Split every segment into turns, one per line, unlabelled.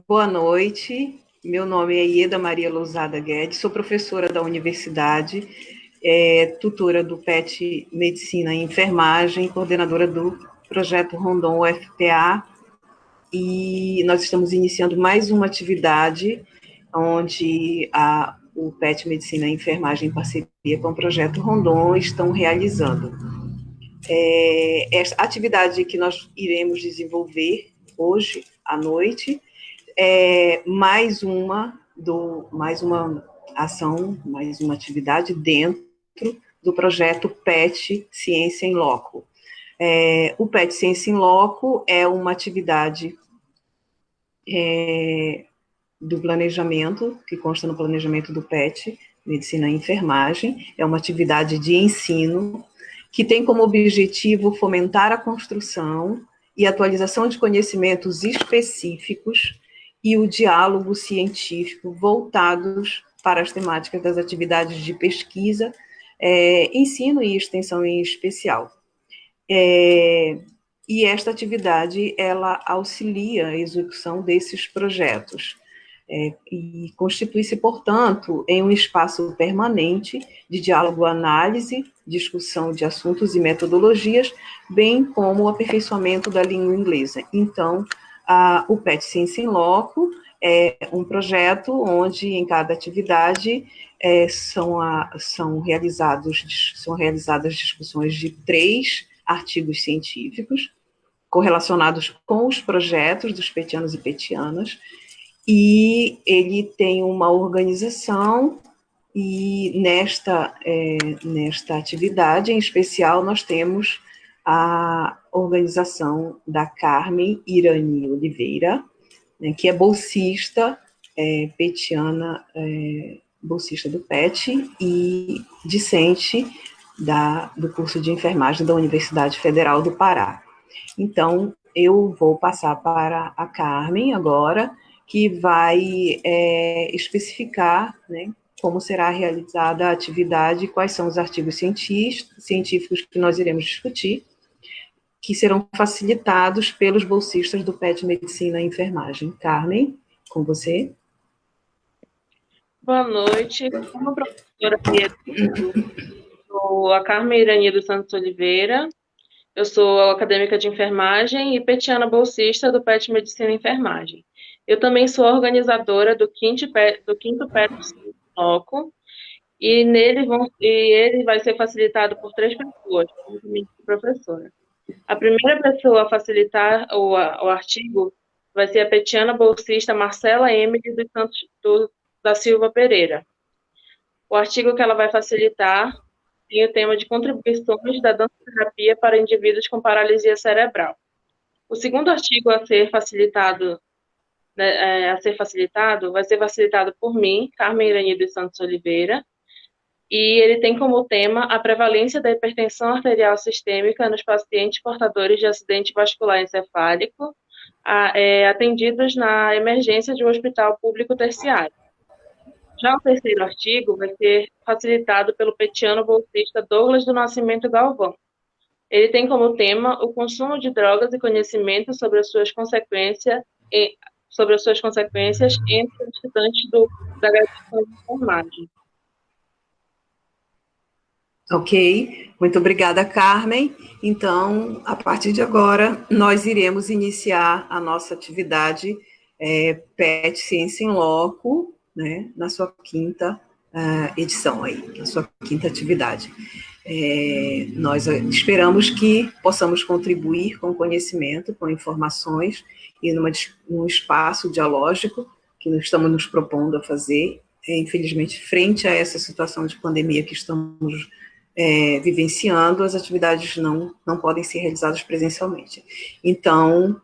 Boa noite, meu nome é Ieda Maria Lousada Guedes, sou professora da universidade, tutora do PET Medicina e Enfermagem, coordenadora do projeto Rondon UFPA, e nós estamos iniciando mais uma atividade onde o PET Medicina e Enfermagem, em parceria com o projeto Rondon, estão realizando. Esta atividade que nós iremos desenvolver hoje à noite mais uma ação, mais uma atividade dentro do projeto PET Ciência em Loco. O PET Ciência em Loco é uma atividade do planejamento, que consta no planejamento do PET, Medicina e Enfermagem, é uma atividade de ensino que tem como objetivo fomentar a construção e atualização de conhecimentos específicos e o diálogo científico voltados para as temáticas das atividades de pesquisa, ensino e extensão em especial. E esta atividade, ela auxilia a execução desses projetos. E constitui-se, portanto, em um espaço permanente de diálogo, análise, discussão de assuntos e metodologias, bem como o aperfeiçoamento da língua inglesa. Então, o PET Ciência em Loco é um projeto onde, em cada atividade, são realizadas discussões de 3 artigos científicos correlacionados com os projetos dos petianos e petianas, e ele tem uma organização, e nesta atividade em especial nós temos a organização da Carmen Irani Oliveira, né, que é bolsista petiana, bolsista do PET e discente do curso de enfermagem da Universidade Federal do Pará. Então, eu vou passar para a Carmen agora, que vai especificar, né, como será realizada a atividade, quais são os artigos científicos que nós iremos discutir, que serão facilitados pelos bolsistas do PET Medicina e Enfermagem. Carmen, com você.
Boa noite. Como professora sou a Carmen Irani dos Santos Oliveira. Eu sou acadêmica de enfermagem e petiana bolsista do PET Medicina e Enfermagem. Eu também sou organizadora do quinto PET Loco, e ele vai ser facilitado por 3 pessoas, juntamente com a professora. A primeira pessoa a facilitar o artigo vai ser a petiana bolsista Marcela Emily dos Santos da Silva Pereira. O artigo que ela vai facilitar tem o tema de contribuições da dança-terapia para indivíduos com paralisia cerebral. O segundo artigo a ser facilitado, vai ser facilitado por mim, Carmen Irani dos Santos Oliveira, e ele tem como tema a prevalência da hipertensão arterial sistêmica nos pacientes portadores de acidente vascular encefálico, atendidos na emergência de um hospital público terciário. Já o terceiro artigo vai ser facilitado pelo petiano bolsista Douglas do Nascimento Galvão. Ele tem como tema o consumo de drogas e conhecimento sobre as suas consequências, entre os estudantes da graduação de enfermagem.
Ok, muito obrigada, Carmen. Então, a partir de agora, nós iremos iniciar a nossa atividade PET Ciência em Loco, né, na sua quinta edição aí, na sua quinta atividade. Nós esperamos que possamos contribuir com conhecimento, com informações e num espaço dialógico que nós estamos nos propondo a fazer. Infelizmente, frente a essa situação de pandemia que estamos vivenciando, as atividades não podem ser realizadas presencialmente. Então,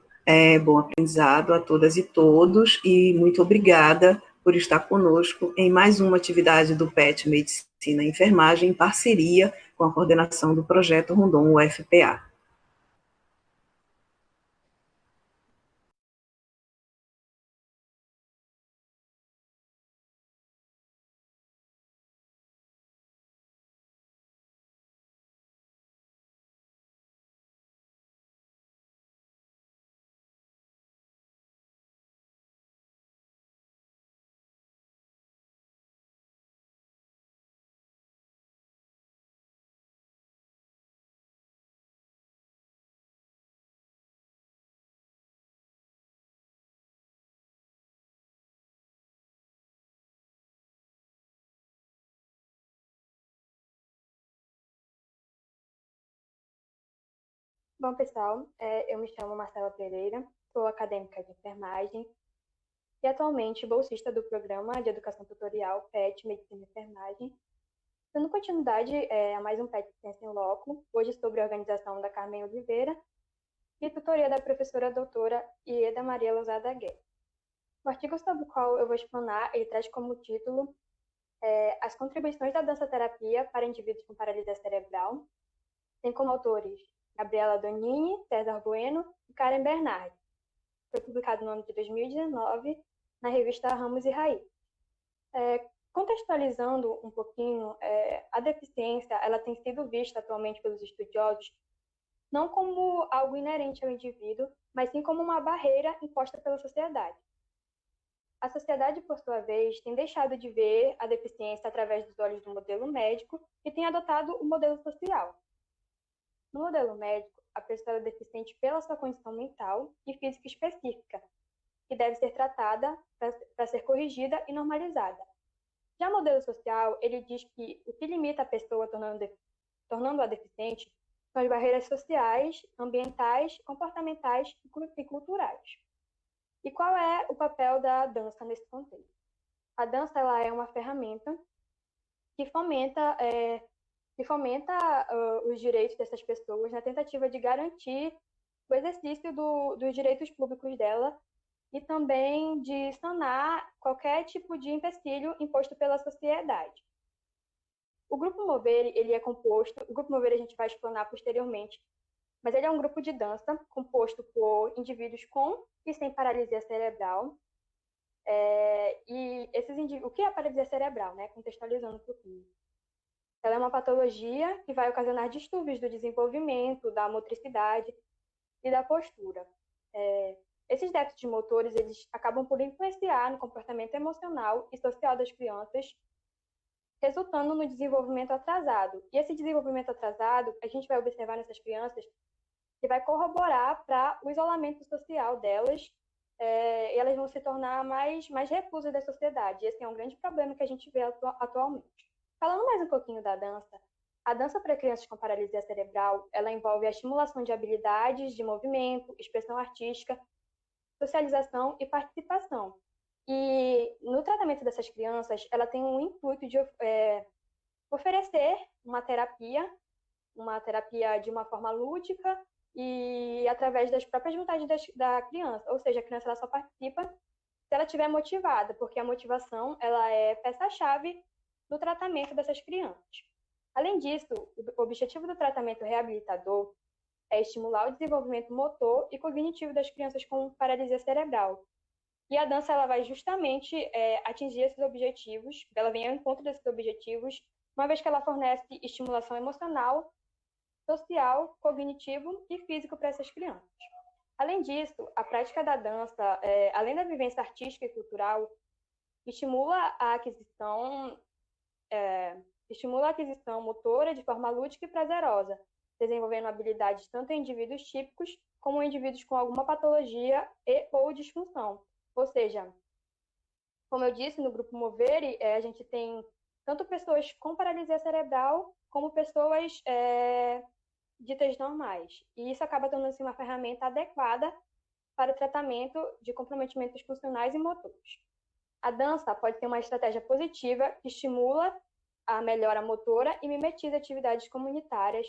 bom aprendizado a todas e todos, e muito obrigada por estar conosco em mais uma atividade do PET Medicina e Enfermagem, em parceria com a coordenação do projeto Rondon UFPA.
Bom, pessoal, eu me chamo Marcela Pereira, sou acadêmica de enfermagem e atualmente bolsista do Programa de Educação Tutorial PET Medicina e Enfermagem. Dando continuidade a mais um PET Ciência em Loco, hoje sobre a organização da Carmen Oliveira e tutoria da professora doutora Ieda Maria Lousada Guerra. O artigo sobre o qual eu vou explanar, ele traz como título As contribuições da dança-terapia para indivíduos com paralisia cerebral. Tem como autores Gabriela Donini, César Bueno e Karen Bernardi. Foi publicado no ano de 2019 na revista Ramos e Raiz. Contextualizando um pouquinho, a deficiência ela tem sido vista atualmente pelos estudiosos não como algo inerente ao indivíduo, mas sim como uma barreira imposta pela sociedade. A sociedade, por sua vez, tem deixado de ver a deficiência através dos olhos do modelo médico e tem adotado o modelo social. No modelo médico, a pessoa é deficiente pela sua condição mental e física específica, que deve ser tratada para ser corrigida e normalizada. Já o modelo social, ele diz que o que limita a pessoa tornando-a deficiente são as barreiras sociais, ambientais, comportamentais e culturais. E qual é o papel da dança nesse contexto? A dança ela é uma ferramenta que fomenta os direitos dessas pessoas na tentativa de garantir o exercício dos direitos públicos dela e também de sanar qualquer tipo de empecilho imposto pela sociedade. O Grupo Mover, ele é composto, o Grupo Mover a gente vai explanar posteriormente, mas ele é um grupo de dança composto por indivíduos com e sem paralisia cerebral. O que é a paralisia cerebral, né? Contextualizando um pouquinho. Ela é uma patologia que vai ocasionar distúrbios do desenvolvimento, da motricidade e da postura. Esses déficits motores, eles acabam por influenciar no comportamento emocional e social das crianças, resultando no desenvolvimento atrasado. E esse desenvolvimento atrasado, a gente vai observar nessas crianças que vai corroborar para o isolamento social delas, e elas vão se tornar mais reclusas da sociedade. Esse é um grande problema que a gente vê atualmente. Falando mais um pouquinho da dança, a dança para crianças com paralisia cerebral, ela envolve a estimulação de habilidades de movimento, expressão artística, socialização e participação. E no tratamento dessas crianças, ela tem um intuito de oferecer uma terapia de uma forma lúdica e através das próprias vontades da criança. Ou seja, a criança ela só participa se ela estiver motivada, porque a motivação ela é peça-chave no tratamento dessas crianças. Além disso, o objetivo do tratamento reabilitador é estimular o desenvolvimento motor e cognitivo das crianças com paralisia cerebral. E a dança ela vai justamente atingir esses objetivos, ela vem ao encontro desses objetivos, uma vez que ela fornece estimulação emocional, social, cognitivo e físico para essas crianças. Além disso, a prática da dança, além da vivência artística e cultural, estimula a aquisição motora de forma lúdica e prazerosa, desenvolvendo habilidades tanto em indivíduos típicos como em indivíduos com alguma patologia ou disfunção. Ou seja, como eu disse, no Grupo Movere, a gente tem tanto pessoas com paralisia cerebral como pessoas ditas normais. E isso acaba tornando-se uma ferramenta adequada para o tratamento de comprometimentos funcionais e motores. A dança pode ter uma estratégia positiva que estimula a melhora motora e mimetiza atividades comunitárias,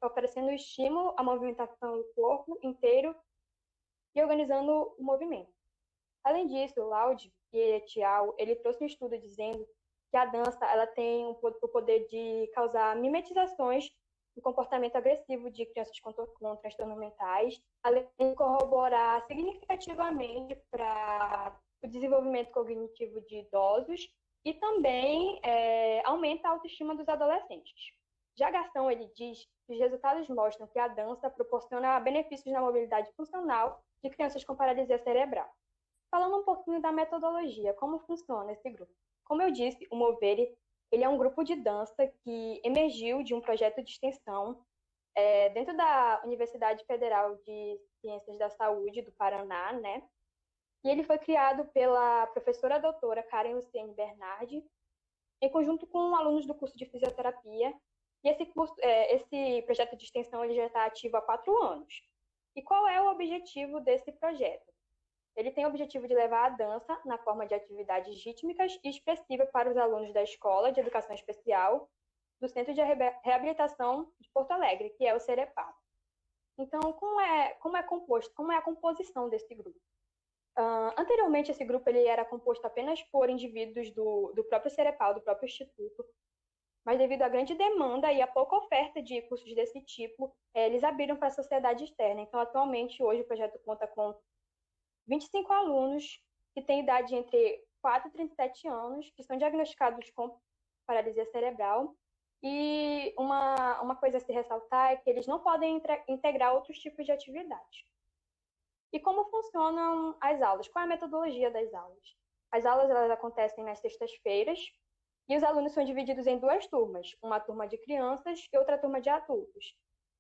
oferecendo estímulo à movimentação do corpo inteiro e organizando o movimento. Além disso, Laude e Etial, ele trouxe um estudo dizendo que a dança ela tem o poder de causar mimetizações do comportamento agressivo de crianças com transtornos mentais, além de corroborar significativamente para o desenvolvimento cognitivo de idosos e também aumenta a autoestima dos adolescentes. Já Gastão, ele diz que os resultados mostram que a dança proporciona benefícios na mobilidade funcional de crianças com paralisia cerebral. Falando um pouquinho da metodologia, como funciona esse grupo. Como eu disse, o Movere, ele é um grupo de dança que emergiu de um projeto de extensão dentro da Universidade Federal de Ciências da Saúde do Paraná, né? E ele foi criado pela professora doutora Karen Luciene Bernardi, em conjunto com alunos do curso de fisioterapia E esse projeto de extensão ele já está ativo há 4 anos. E qual é o objetivo desse projeto? Ele tem o objetivo de levar a dança na forma de atividades rítmicas e expressivas para os alunos da Escola de Educação Especial do Centro de Reabilitação de Porto Alegre, que é o CEREPAL. Então, como é a composição desse grupo? Anteriormente, esse grupo ele era composto apenas por indivíduos do próprio CEREPAL, do próprio Instituto, mas devido à grande demanda e à pouca oferta de cursos desse tipo, eles abriram para a sociedade externa. Então, atualmente, hoje o projeto conta com 25 alunos que têm idade entre 4 e 37 anos, que são diagnosticados com paralisia cerebral. E uma coisa a se ressaltar é que eles não podem integrar outros tipos de atividades. E como funcionam as aulas? Qual é a metodologia das aulas? As aulas elas acontecem nas sextas-feiras e os alunos são divididos em 2 turmas, uma turma de crianças e outra turma de adultos.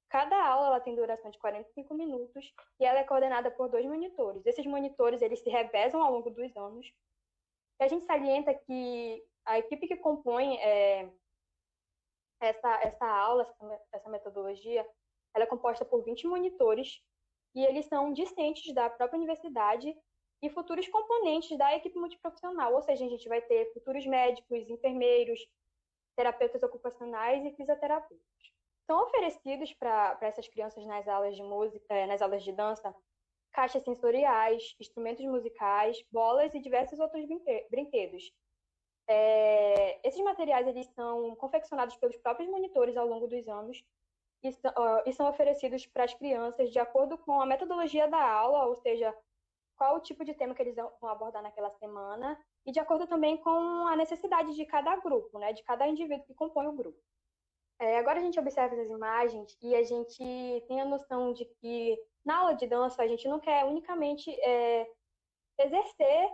Cada aula ela tem duração de 45 minutos e ela é coordenada por 2 monitores. Esses monitores eles se revezam ao longo dos anos. E a gente salienta que a equipe que compõe essa aula, essa metodologia, ela é composta por 20 monitores e eles são discentes da própria universidade e futuros componentes da equipe multiprofissional, ou seja, a gente vai ter futuros médicos, enfermeiros, terapeutas ocupacionais e fisioterapeutas. São oferecidos para essas crianças nas aulas de música, nas aulas de dança, caixas sensoriais, instrumentos musicais, bolas e diversos outros brinquedos. Esses materiais eles são confeccionados pelos próprios monitores ao longo dos anos e são oferecidos para as crianças de acordo com a metodologia da aula, ou seja, qual o tipo de tema que eles vão abordar naquela semana e de acordo também com a necessidade de cada grupo, né, de cada indivíduo que compõe o grupo. Agora a gente observa essas imagens e a gente tem a noção de que na aula de dança a gente não quer unicamente exercer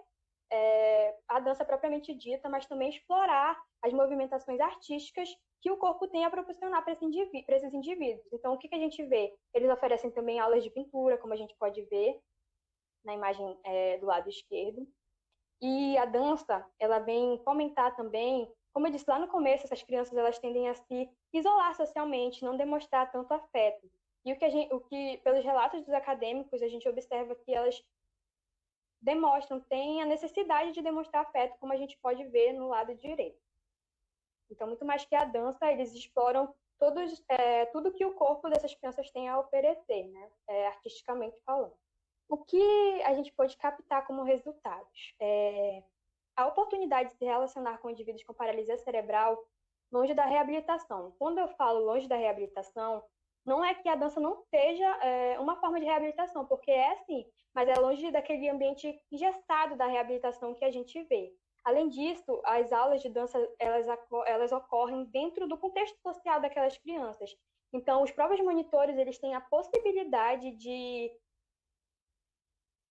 a dança propriamente dita, mas também explorar as movimentações artísticas que o corpo tem a proporcionar para esses indivíduos. Então, o que a gente vê? Eles oferecem também aulas de pintura, como a gente pode ver na imagem do lado esquerdo. E a dança, ela vem fomentar também, como eu disse lá no começo, essas crianças elas tendem a se isolar socialmente, não demonstrar tanto afeto. E o que pelos relatos dos acadêmicos, a gente observa que elas têm a necessidade de demonstrar afeto, como a gente pode ver no lado direito. Então, muito mais que a dança, eles exploram tudo que o corpo dessas crianças tem a oferecer, né? Artisticamente falando. O que a gente pode captar como resultados? A oportunidade de se relacionar com indivíduos com paralisia cerebral longe da reabilitação. Quando eu falo longe da reabilitação, não é que a dança não seja uma forma de reabilitação, porque é sim, mas é longe daquele ambiente engessado da reabilitação que a gente vê. Além disso, as aulas de dança elas ocorrem dentro do contexto social daquelas crianças. Então, os próprios monitores eles têm a possibilidade de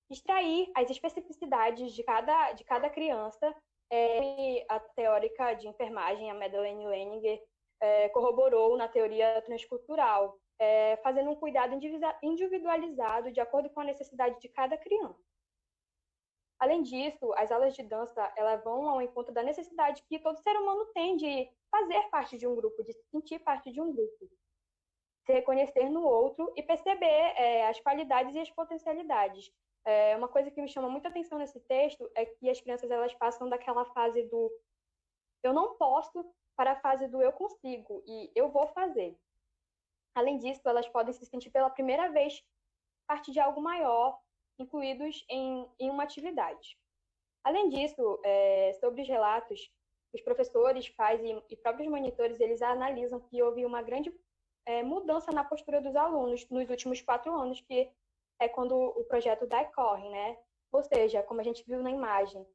extrair as especificidades de cada criança. A teórica de enfermagem, a Madeleine Leninger, corroborou na teoria transcultural, fazendo um cuidado individualizado de acordo com a necessidade de cada criança. Além disso, as aulas de dança elas vão ao encontro da necessidade que todo ser humano tem de fazer parte de um grupo, de se sentir parte de um grupo, se reconhecer no outro e perceber as qualidades e as potencialidades. Uma coisa que me chama muita atenção nesse texto é que as crianças elas passam daquela fase do eu não posso para a fase do eu consigo e eu vou fazer. Além disso, elas podem se sentir pela primeira vez parte de algo maior, incluídos em uma atividade. Além disso, sobre os relatos, os professores, pais e próprios monitores, eles analisam que houve uma grande mudança na postura dos alunos nos últimos 4 anos, que é quando o projeto decorre, né? Ou seja, como a gente viu na imagem,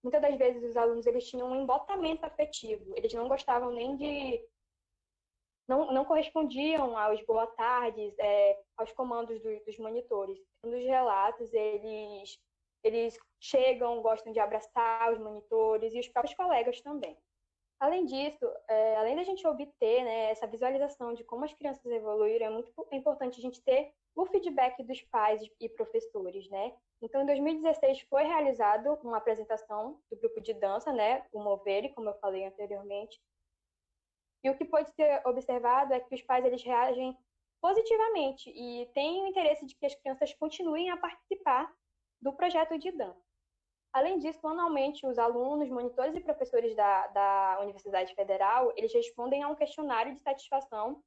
muitas das vezes os alunos eles tinham um embotamento afetivo, eles não gostavam nem de... Não correspondiam aos boa tardes, aos comandos dos monitores. Nos relatos, eles chegam, gostam de abraçar os monitores e os próprios colegas também. Além disso, além da gente obter, né, essa visualização de como as crianças evoluíram, é muito importante a gente ter o feedback dos pais e professores, né? Então, em 2016 foi realizado uma apresentação do grupo de dança, né, o Movere, como eu falei anteriormente, E o que pode ser observado é que os pais eles reagem positivamente e têm o interesse de que as crianças continuem a participar do projeto de dança. Além disso, anualmente, os alunos, monitores e professores da Universidade Federal, eles respondem a um questionário de satisfação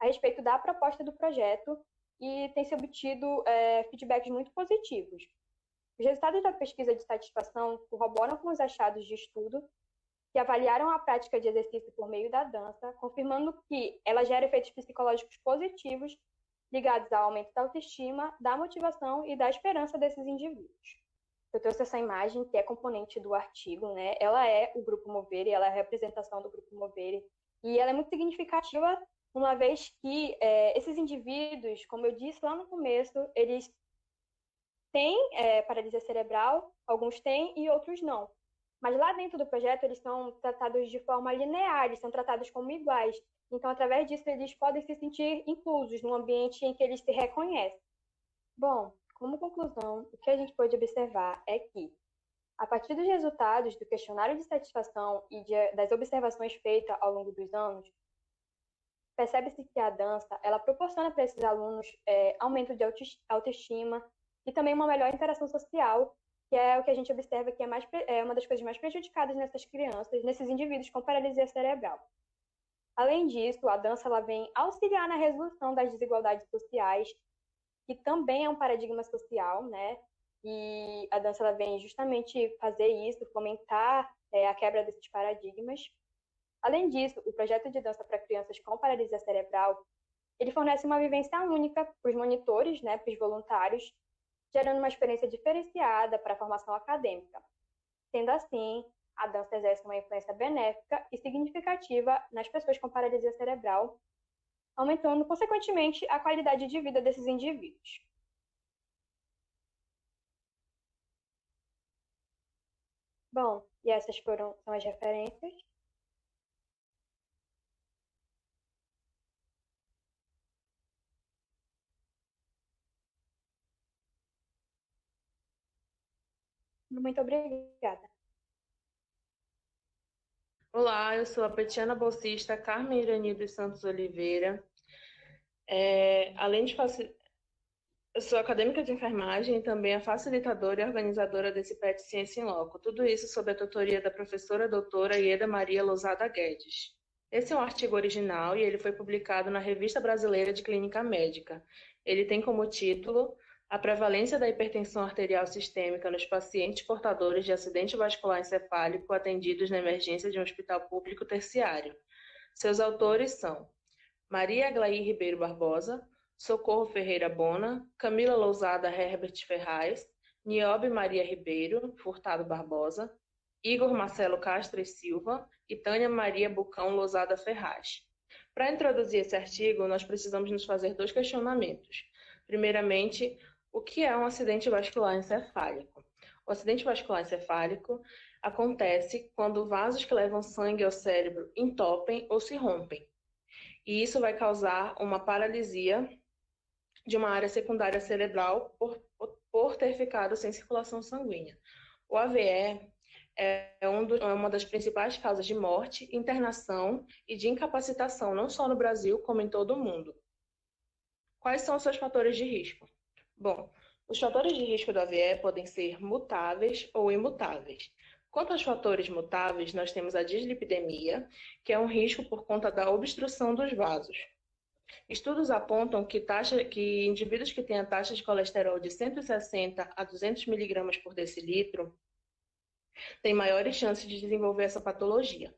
a respeito da proposta do projeto e tem se obtido feedbacks muito positivos. Os resultados da pesquisa de satisfação corroboram com os achados de estudo que avaliaram a prática de exercício por meio da dança, confirmando que ela gera efeitos psicológicos positivos ligados ao aumento da autoestima, da motivação e da esperança desses indivíduos. Eu trouxe essa imagem, que é componente do artigo, né? Ela é o Grupo Movere, ela é a representação do Grupo Movere, e ela é muito significativa, uma vez que esses indivíduos, como eu disse lá no começo, eles têm paralisia cerebral, alguns têm e outros não. Mas lá dentro do projeto, eles são tratados de forma linear, eles são tratados como iguais. Então, através disso, eles podem se sentir inclusos num ambiente em que eles se reconhecem. Bom, como conclusão, o que a gente pode observar é que, a partir dos resultados do questionário de satisfação e das observações feitas ao longo dos anos, percebe-se que a dança ela proporciona para esses alunos aumento de autoestima e também uma melhor interação social, que é o que a gente observa que é uma das coisas mais prejudicadas nessas crianças, nesses indivíduos com paralisia cerebral. Além disso, a dança ela vem auxiliar na resolução das desigualdades sociais, que também é um paradigma social, né? E a dança ela vem justamente fazer isso, fomentar a quebra desses paradigmas. Além disso, o projeto de dança para crianças com paralisia cerebral, ele fornece uma vivência única para os monitores, né, para os voluntários, gerando uma experiência diferenciada para a formação acadêmica. Sendo assim, a dança exerce uma influência benéfica e significativa nas pessoas com paralisia cerebral, aumentando, consequentemente, a qualidade de vida desses indivíduos. Bom, e essas são as referências. Muito obrigada.
Olá, eu sou a petiana bolsista Carmen Irani dos Santos Oliveira. Eu sou acadêmica de enfermagem e também a facilitadora e organizadora desse PET Ciência em Loco. Tudo isso sob a tutoria da professora doutora Ieda Maria Lousada Guedes. Esse é um artigo original e ele foi publicado na Revista Brasileira de Clínica Médica. Ele tem como título A prevalência da hipertensão arterial sistêmica nos pacientes portadores de acidente vascular encefálico atendidos na emergência de um hospital público terciário. Seus autores são Maria Aglaí Ribeiro Barbosa, Socorro Ferreira Bona, Camila Lousada Herbert Ferraz, Niobe Maria Ribeiro Furtado Barbosa, Igor Marcelo Castro e Silva e Tânia Maria Bucão Lousada Ferraz. Para introduzir esse artigo, nós precisamos nos fazer 2 questionamentos. Primeiramente, o que é um acidente vascular encefálico? O acidente vascular encefálico acontece quando vasos que levam sangue ao cérebro entopem ou se rompem. E isso vai causar uma paralisia de uma área secundária cerebral por ter ficado sem circulação sanguínea. O AVE é uma das principais causas de morte, internação e de incapacitação, não só no Brasil, como em todo o mundo. Quais são os seus fatores de risco? Bom, os fatores de risco do AVE podem ser mutáveis ou imutáveis. Quanto aos fatores mutáveis, nós temos a dislipidemia, que é um risco por conta da obstrução dos vasos. Estudos apontam que indivíduos que têm a taxa de colesterol de 160 a 200 miligramas por decilitro têm maiores chances de desenvolver essa patologia.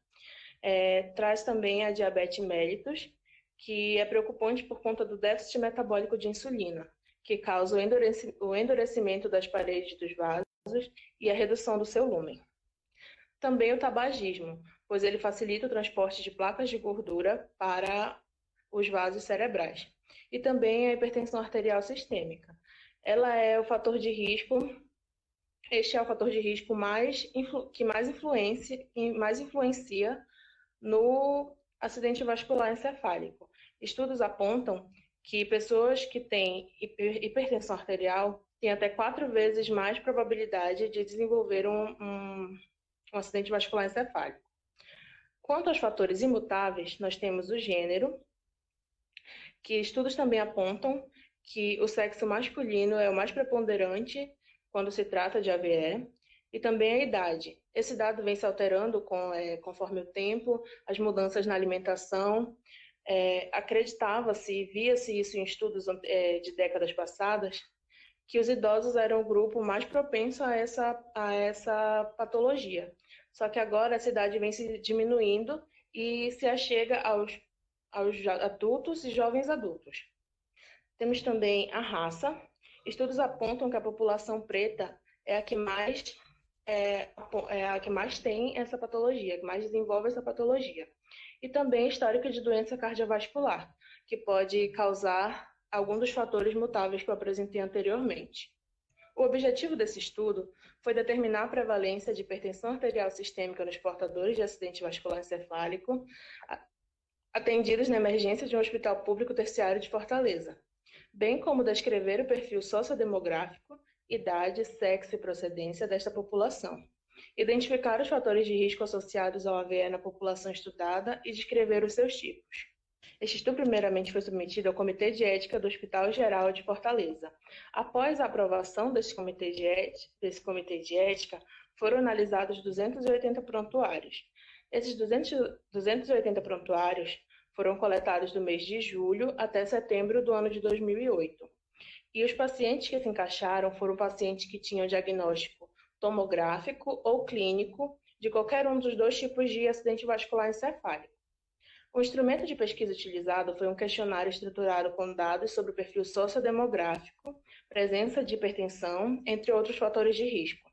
Traz também a diabetes mellitus, que é preocupante por conta do déficit metabólico de insulina, que causa o endurecimento das paredes dos vasos e a redução do seu lúmen. Também o tabagismo, pois ele facilita o transporte de placas de gordura para os vasos cerebrais. E também a hipertensão arterial sistêmica. Ela é o fator de risco, este é o fator de risco que mais influencia no acidente vascular encefálico. Estudos apontam que pessoas que têm hipertensão arterial têm até 4 vezes mais probabilidade de desenvolver um acidente vascular encefálico. Quanto aos fatores imutáveis, nós temos o gênero, que estudos também apontam que o sexo masculino é o mais preponderante quando se trata de AVE, e também a idade. Esse dado vem se alterando conforme o tempo, as mudanças na alimentação. Acreditava-se e via-se isso em estudos de décadas passadas, que os idosos eram o grupo mais propenso a essa patologia. Só que agora essa idade vem se diminuindo e se achega aos adultos e jovens adultos. Temos também a raça. Estudos apontam que a população preta é a que mais tem essa patologia, que mais desenvolve essa patologia. E também histórico de doença cardiovascular, que pode causar algum dos fatores mutáveis que eu apresentei anteriormente. O objetivo desse estudo foi determinar a prevalência de hipertensão arterial sistêmica nos portadores de acidente vascular encefálico, atendidos na emergência de um hospital público terciário de Fortaleza, bem como descrever o perfil sociodemográfico, idade, sexo e procedência desta população, identificar os fatores de risco associados ao AVE na população estudada e descrever os seus tipos. Este estudo primeiramente foi submetido ao Comitê de Ética do Hospital Geral de Fortaleza. Após a aprovação desse comitê de ética, foram analisados 280 prontuários. Esses 280 prontuários foram coletados do mês de julho até setembro do ano de 2008. E os pacientes que se encaixaram foram pacientes que tinham diagnóstico tomográfico ou clínico de qualquer um dos dois tipos de acidente vascular encefálico. O instrumento de pesquisa utilizado foi um questionário estruturado com dados sobre o perfil sociodemográfico, presença de hipertensão, entre outros fatores de risco.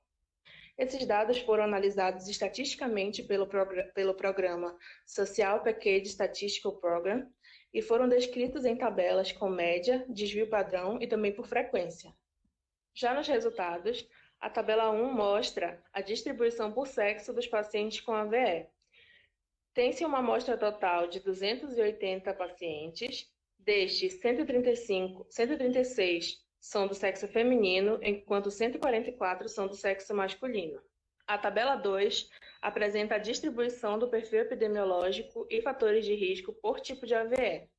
Esses dados foram analisados estatisticamente pelo programa Social Package Statistical Program e foram descritos em tabelas com média, desvio padrão e também por frequência. Já nos resultados, a tabela 1 mostra a distribuição por sexo dos pacientes com AVE. Tem-se uma amostra total de 280 pacientes, destes 136 são do sexo feminino, enquanto 144 são do sexo masculino. A tabela 2 apresenta a distribuição do perfil epidemiológico e fatores de risco por tipo de AVE.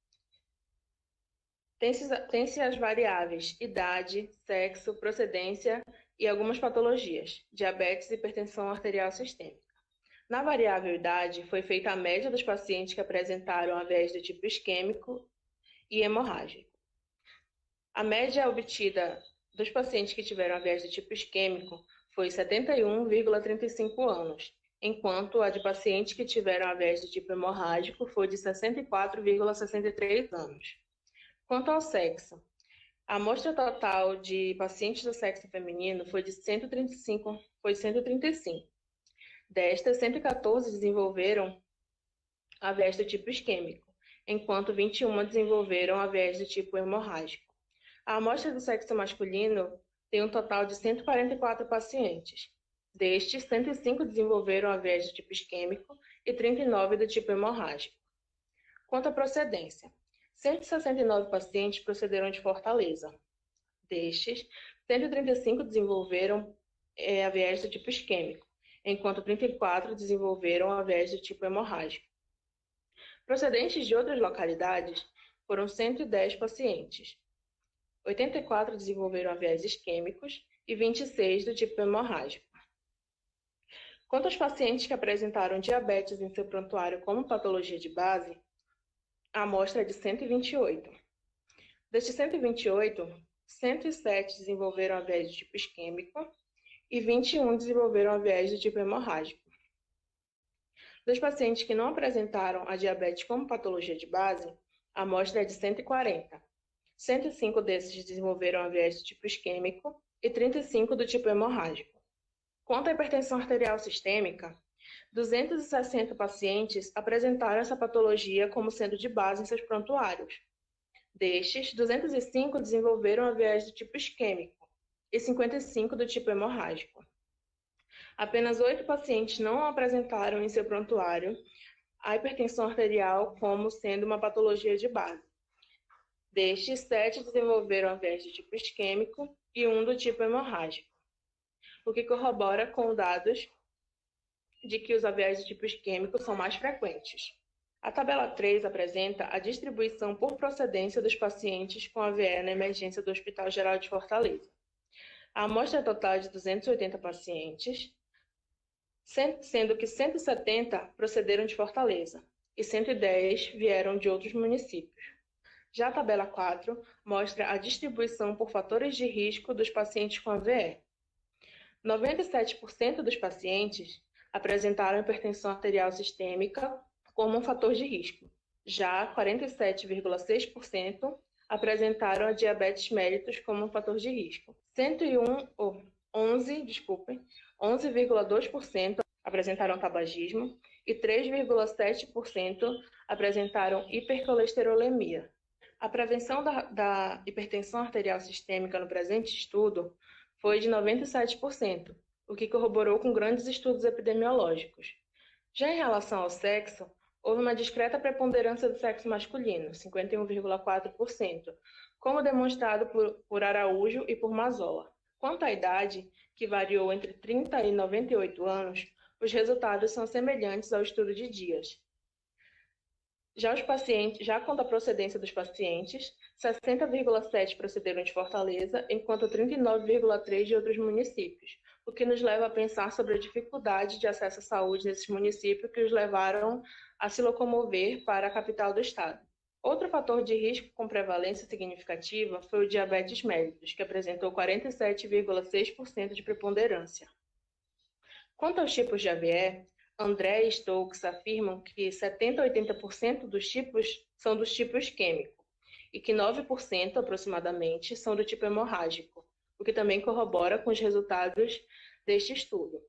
Tem-se as variáveis idade, sexo, procedência e algumas patologias, diabetes e hipertensão arterial sistêmica. Na variável idade, foi feita a média dos pacientes que apresentaram AVEs do tipo isquêmico e hemorrágico. A média obtida dos pacientes que tiveram AVEs do tipo isquêmico foi 71,35 anos, enquanto a de pacientes que tiveram AVEs do tipo hemorrágico foi de 64,63 anos. Quanto ao sexo, a amostra total de pacientes do sexo feminino foi de 135. Destas, 114 desenvolveram AVEs do tipo isquêmico, enquanto 21 desenvolveram AVEs do tipo hemorrágico. A amostra do sexo masculino tem um total de 144 pacientes. Destes, 105 desenvolveram AVEs do tipo isquêmico e 39 do tipo hemorrágico. Quanto à procedência, 169 pacientes procederam de Fortaleza. Destes, 135 desenvolveram AVEs do tipo isquêmico, enquanto 34 desenvolveram AVEs do tipo hemorrágico. Procedentes de outras localidades foram 110 pacientes. 84 desenvolveram AVEs isquêmicos e 26 do tipo hemorrágico. Quanto aos pacientes que apresentaram diabetes em seu prontuário como patologia de base, a amostra é de 128. Destes 128, 107 desenvolveram AVEs do tipo isquêmico e 21 desenvolveram AVEs do tipo hemorrágico. Dos pacientes que não apresentaram a diabetes como patologia de base, a amostra é de 140. 105 desses desenvolveram AVEs do tipo isquêmico e 35 do tipo hemorrágico. Quanto à hipertensão arterial sistêmica, 260 pacientes apresentaram essa patologia como sendo de base em seus prontuários. Destes, 205 desenvolveram AVEs do tipo isquêmico e 55 do tipo hemorrágico. Apenas 8 pacientes não apresentaram em seu prontuário a hipertensão arterial como sendo uma patologia de base. Destes, 7 desenvolveram AVEs do tipo isquêmico e 1 do tipo hemorrágico, o que corrobora com dados de que os AVEs de tipos químicos são mais frequentes. A tabela 3 apresenta a distribuição por procedência dos pacientes com AVE na emergência do Hospital Geral de Fortaleza. A amostra total é de 280 pacientes, sendo que 170 procederam de Fortaleza e 110 vieram de outros municípios. Já a tabela 4 mostra a distribuição por fatores de risco dos pacientes com AVE. 97% dos pacientes apresentaram hipertensão arterial sistêmica como um fator de risco. Já 47,6% apresentaram a diabetes mellitus como um fator de risco. 11,2% apresentaram tabagismo e 3,7% apresentaram hipercolesterolemia. A prevenção da hipertensão arterial sistêmica no presente estudo foi de 97%, o que corroborou com grandes estudos epidemiológicos. Já em relação ao sexo, houve uma discreta preponderância do sexo masculino, 51,4%, como demonstrado por Araújo e por Mazzola. Quanto à idade, que variou entre 30 e 98 anos, os resultados são semelhantes ao estudo de Dias. Já quanto à procedência dos pacientes, 60,7% procederam de Fortaleza, enquanto 39,3% de outros municípios, o que nos leva a pensar sobre a dificuldade de acesso à saúde nesses municípios que os levaram a se locomover para a capital do estado. Outro fator de risco com prevalência significativa foi o diabetes mellitus, que apresentou 47,6% de preponderância. Quanto aos tipos de AVE, André e Stokes afirmam que 70 a 80% dos tipos são dos tipos químico e que 9% aproximadamente são do tipo hemorrágico, o que também corrobora com os resultados deste estudo.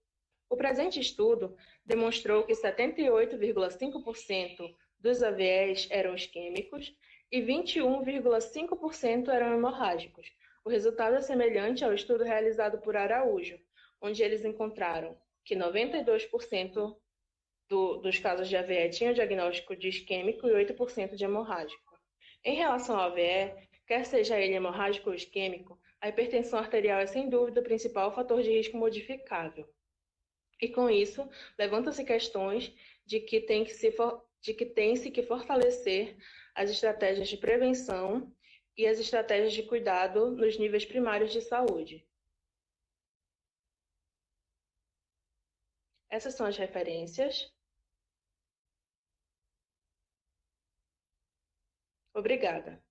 O presente estudo demonstrou que 78,5% dos AVEs eram isquêmicos e 21,5% eram hemorrágicos. O resultado é semelhante ao estudo realizado por Araújo, onde eles encontraram que 92% dos casos de AVE tinham diagnóstico de isquêmico e 8% de hemorrágico. Em relação ao AVE, quer seja ele hemorrágico ou isquêmico, a hipertensão arterial é sem dúvida o principal fator de risco modificável. E com isso, levantam-se questões de que tem-se que fortalecer as estratégias de prevenção e as estratégias de cuidado nos níveis primários de saúde. Essas são as referências. Obrigada.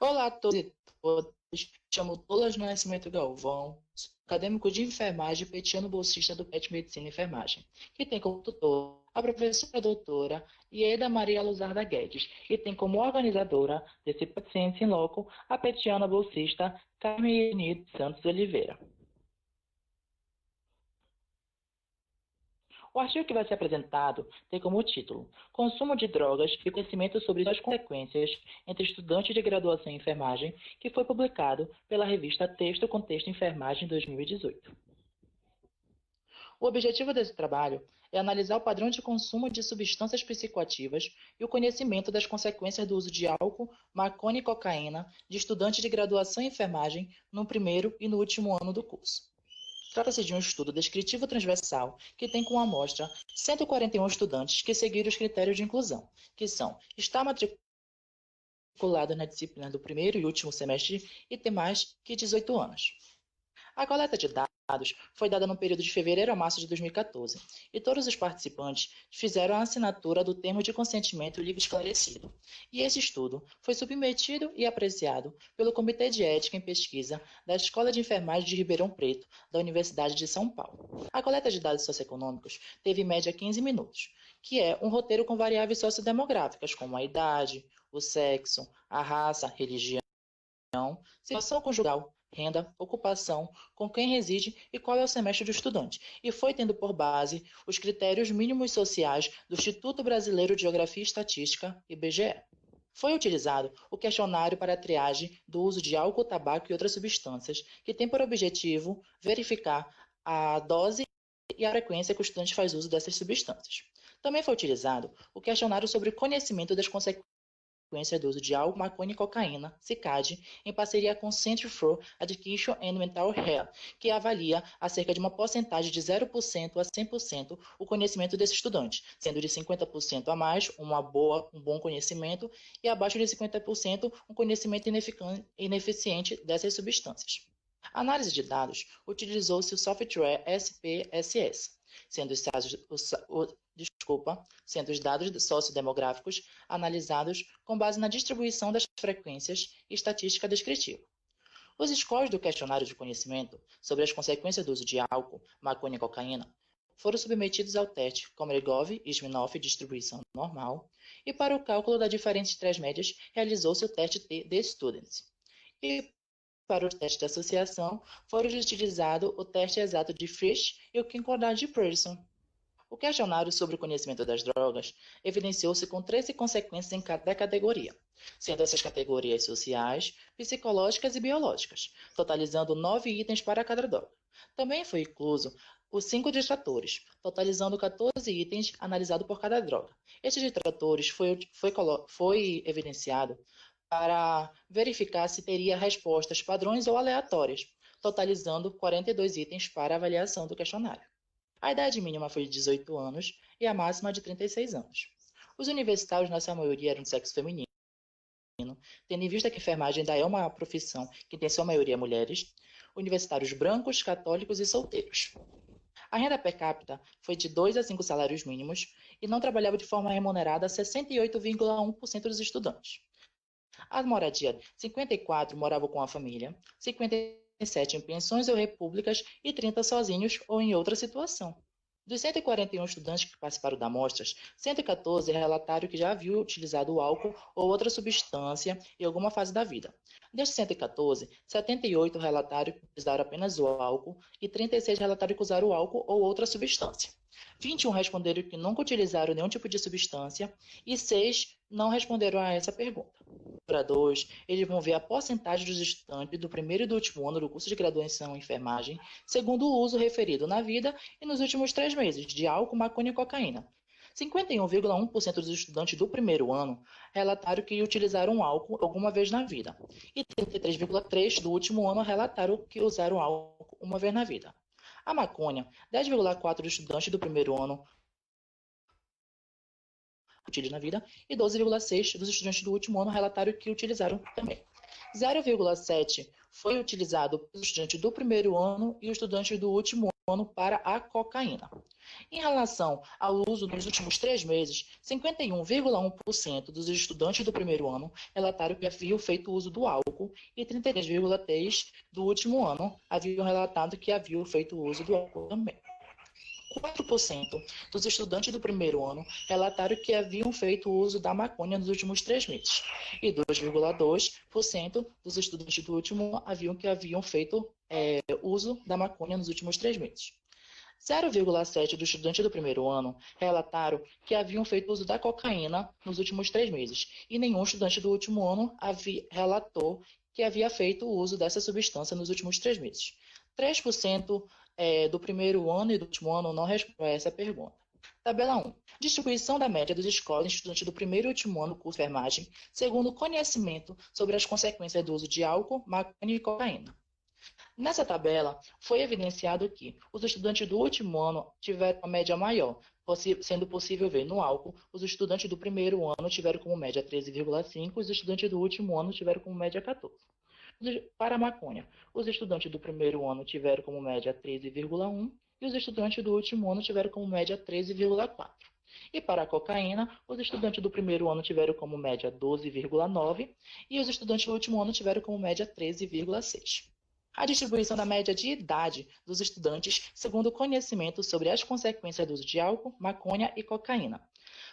Olá a todos e todas, me chamo Douglas Nascimento Galvão, sou acadêmico de enfermagem petiano bolsista do PET Medicina e Enfermagem, que tem como tutor a professora doutora Ieda Maria Luzarda Guedes, e tem como organizadora desse PET Ciência em Loco a petiana bolsista Carmen Santos Oliveira. O artigo que vai ser apresentado tem como título Consumo de drogas e conhecimento sobre suas consequências entre estudantes de graduação em enfermagem, que foi publicado pela revista Texto Contexto Enfermagem 2018. O objetivo desse trabalho é analisar o padrão de consumo de substâncias psicoativas e o conhecimento das consequências do uso de álcool, maconha e cocaína de estudantes de graduação em enfermagem no primeiro e no último ano do curso. Trata-se de um estudo descritivo transversal que tem como amostra 141 estudantes que seguiram os critérios de inclusão, que são estar matriculado na disciplina do primeiro e último semestre e ter mais que 18 anos. A coleta de dados foi dada no período de fevereiro a março de 2014 e todos os participantes fizeram a assinatura do termo de consentimento livre e esclarecido. E esse estudo foi submetido e apreciado pelo Comitê de Ética em Pesquisa da Escola de Enfermagem de Ribeirão Preto, da Universidade de São Paulo. A coleta de dados socioeconômicos teve em média 15 minutos, que é um roteiro com variáveis sociodemográficas, como a idade, o sexo, a raça, religião, situação conjugal, renda, ocupação, com quem reside e qual é o semestre do estudante, e foi tendo por base os critérios mínimos sociais do Instituto Brasileiro de Geografia e Estatística, IBGE. Foi utilizado o questionário para a triagem do uso de álcool, tabaco e outras substâncias, que tem por objetivo verificar a dose e a frequência que o estudante faz uso dessas substâncias. Também foi utilizado o questionário sobre conhecimento das consequências consequências do uso de álcool, maconha e cocaína, CICAD, em parceria com o Center for Education and Mental Health, que avalia a cerca de uma porcentagem de 0% a 100% o conhecimento desse estudante, sendo de 50% a mais um bom conhecimento e abaixo de 50% um conhecimento ineficiente dessas substâncias. A análise de dados utilizou-se o software SPSS, sendo os dados sociodemográficos analisados com base na distribuição das frequências e estatística descritiva. Os scores do questionário de conhecimento sobre as consequências do uso de álcool, maconha e cocaína foram submetidos ao teste Komarigov e Smirnoff distribuição normal, e para o cálculo da diferença entre as médias realizou-se o teste The Students. E para o teste de associação foram utilizados o teste exato de Frisch e o concordante de Pearson. O questionário sobre o conhecimento das drogas evidenciou-se com 13 consequências em cada categoria, sendo essas categorias sociais, psicológicas e biológicas, totalizando 9 itens para cada droga. Também foi incluso os 5 distratores, totalizando 14 itens analisados por cada droga. Estes distratores foi evidenciado para verificar se teria respostas padrões ou aleatórias, totalizando 42 itens para avaliação do questionário. A idade mínima foi de 18 anos e a máxima de 36 anos. Os universitários, na sua maioria, eram de sexo feminino, tendo em vista que a enfermagem ainda é uma profissão que tem sua maioria mulheres, universitários brancos, católicos e solteiros. A renda per capita foi de 2 a 5 salários mínimos e não trabalhava de forma remunerada 68,1% dos estudantes. A moradia, 54 moravam com a família, 57 em pensões ou repúblicas e 30 sozinhos ou em outra situação. Dos 141 estudantes que participaram da amostras, 114 relataram que já haviam utilizado o álcool ou outra substância em alguma fase da vida. Destes 114, 78 relataram que utilizaram apenas o álcool e 36 relataram que usaram o álcool ou outra substância. 21 responderam que nunca utilizaram nenhum tipo de substância e 6 não responderam a essa pergunta. Para 2, eles vão ver a porcentagem dos estudantes do primeiro e do último ano do curso de graduação em enfermagem, segundo o uso referido na vida e nos últimos 3 meses de álcool, maconha e cocaína. 51,1% dos estudantes do primeiro ano relataram que utilizaram álcool alguma vez na vida, e 33,3% do último ano relataram que usaram álcool uma vez na vida. A maconha, 10,4% dos estudantes do primeiro ano utilizaram na vida e 12,6% dos estudantes do último ano relataram que utilizaram também. 0,7% foi utilizado pelos estudantes do primeiro ano e os estudantes do último ano para a cocaína. Em relação ao uso nos últimos 3 meses, 51,1% dos estudantes do primeiro ano relataram que haviam feito uso do álcool e 33,3% do último ano haviam relatado que haviam feito uso do álcool também. 4% dos estudantes do primeiro ano relataram que haviam feito uso da maconha nos últimos 3 meses. E 2,2% dos estudantes do último ano haviam feito uso da maconha nos últimos 3 meses. 0,7% dos estudantes do primeiro ano relataram que haviam feito uso da cocaína nos últimos 3 meses. E nenhum estudante do último ano relatou que havia feito uso dessa substância nos últimos 3 meses. 3% do primeiro ano e do último ano não respondeu a essa pergunta. Tabela 1. Distribuição da média dos scores em estudantes do primeiro e último ano do curso de enfermagem, segundo o conhecimento sobre as consequências do uso de álcool, maconha e cocaína. Nessa tabela, foi evidenciado que os estudantes do último ano tiveram uma média maior, sendo possível ver no álcool, os estudantes do primeiro ano tiveram como média 13,5 e os estudantes do último ano tiveram como média 14. Para a maconha, os estudantes do primeiro ano tiveram como média 13,1 e os estudantes do último ano tiveram como média 13,4. E para a cocaína, os estudantes do primeiro ano tiveram como média 12,9 e os estudantes do último ano tiveram como média 13,6. A distribuição da média de idade dos estudantes segundo o conhecimento sobre as consequências do uso de álcool, maconha e cocaína.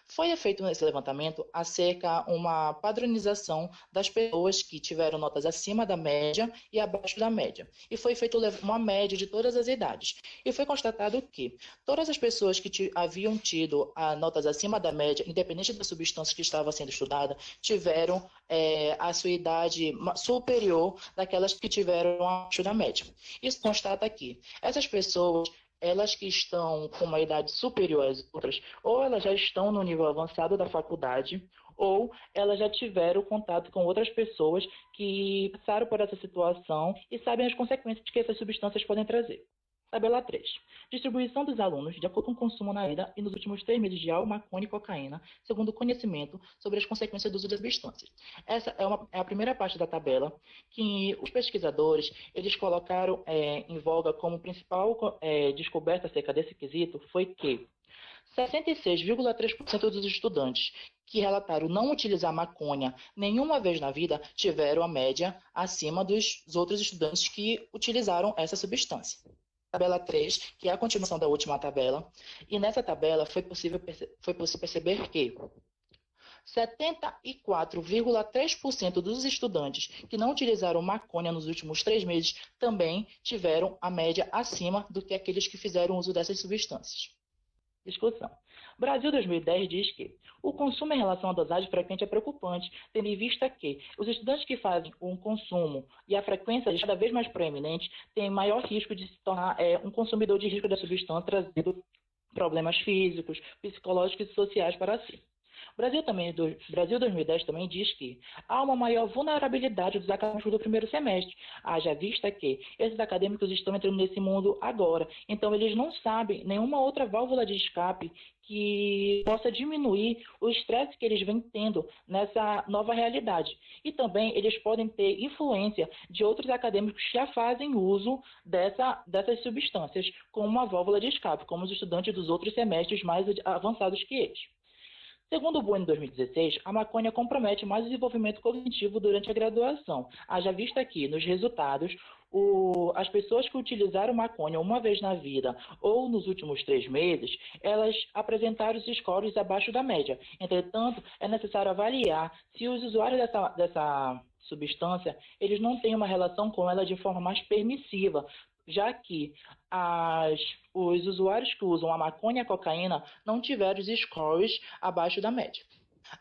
Foi feito nesse levantamento acerca uma padronização das pessoas que tiveram notas acima da média e abaixo da média. E foi feita uma média de todas as idades. E foi constatado que todas as pessoas que haviam tido notas acima da média, independente da substância que estava sendo estudada, tiveram a sua idade superior daquelas que tiveram abaixo da média. Isso constata que essas pessoas, elas que estão com uma idade superior às outras, ou elas já estão no nível avançado da faculdade, ou elas já tiveram contato com outras pessoas que passaram por essa situação e sabem as consequências que essas substâncias podem trazer. Tabela 3. Distribuição dos alunos de acordo com o consumo na vida e nos últimos 3 meses de álcool, maconha e cocaína, segundo o conhecimento sobre as consequências do uso das substâncias. Essa é a primeira parte da tabela que os pesquisadores eles colocaram em voga como principal descoberta acerca desse quesito foi que 66,3% dos estudantes que relataram não utilizar maconha nenhuma vez na vida tiveram a média acima dos outros estudantes que utilizaram essa substância. Tabela 3, que é a continuação da última tabela, e nessa tabela foi possível perceber que 74,3% dos estudantes que não utilizaram maconha nos últimos 3 meses também tiveram a média acima do que aqueles que fizeram uso dessas substâncias. Discussão. Brasil 2010 diz que o consumo em relação à dosagem frequente é preocupante, tendo em vista que os estudantes que fazem um consumo e a frequência cada vez mais proeminente têm maior risco de se tornar um consumidor de risco da substância, trazendo problemas físicos, psicológicos e sociais para si. Brasil 2010 também diz que há uma maior vulnerabilidade dos acadêmicos do primeiro semestre, haja vista que esses acadêmicos estão entrando nesse mundo agora, então eles não sabem nenhuma outra válvula de escape que possa diminuir o estresse que eles vêm tendo nessa nova realidade. E também eles podem ter influência de outros acadêmicos que já fazem uso dessas substâncias como uma válvula de escape, como os estudantes dos outros semestres mais avançados que eles. Segundo o Bueno 2016, a maconha compromete mais o desenvolvimento cognitivo durante a graduação. Haja vista que, nos resultados, as pessoas que utilizaram maconha uma vez na vida ou nos últimos 3 meses, elas apresentaram os scores abaixo da média. Entretanto, é necessário avaliar se os usuários dessa substância eles não têm uma relação com ela de forma mais permissiva, já que os usuários que usam a maconha e a cocaína não tiveram os scores abaixo da média.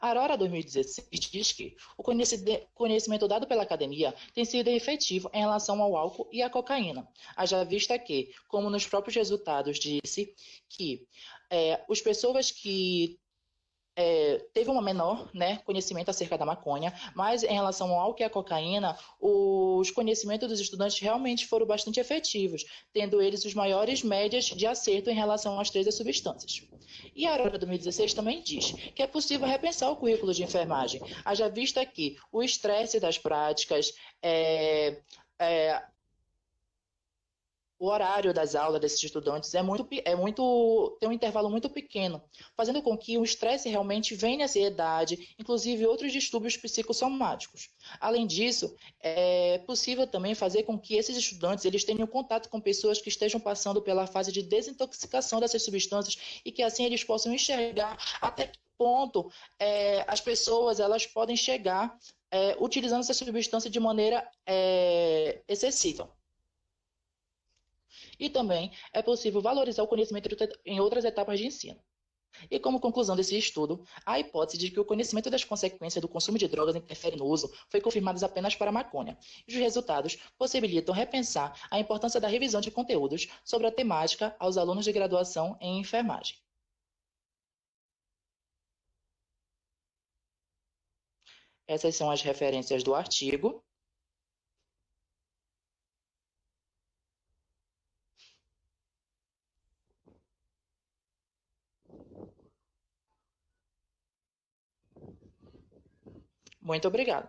A Aurora 2016 diz que o conhecimento dado pela academia tem sido efetivo em relação ao álcool e à cocaína, haja vista que, como nos próprios resultados disse, que as pessoas que teve um menor conhecimento acerca da maconha, mas em relação ao álcool e à cocaína, os conhecimentos dos estudantes realmente foram bastante efetivos, tendo eles os maiores médias de acerto em relação às 3 substâncias. E a Aurora 2016 também diz que é possível repensar o currículo de enfermagem, haja vista que o estresse das práticas, o horário das aulas desses estudantes tem um intervalo muito pequeno, fazendo com que o estresse realmente venha a ansiedade, inclusive outros distúrbios psicossomáticos. Além disso, é possível também fazer com que esses estudantes eles tenham contato com pessoas que estejam passando pela fase de desintoxicação dessas substâncias e que assim eles possam enxergar até que ponto as pessoas elas podem chegar utilizando essa substância de maneira excessiva. E também é possível valorizar o conhecimento em outras etapas de ensino. E como conclusão desse estudo, a hipótese de que o conhecimento das consequências do consumo de drogas interfere no uso foi confirmada apenas para a maconha. E os resultados possibilitam repensar a importância da revisão de conteúdos sobre a temática aos alunos de graduação em enfermagem. Essas são as referências do artigo. Muito obrigado.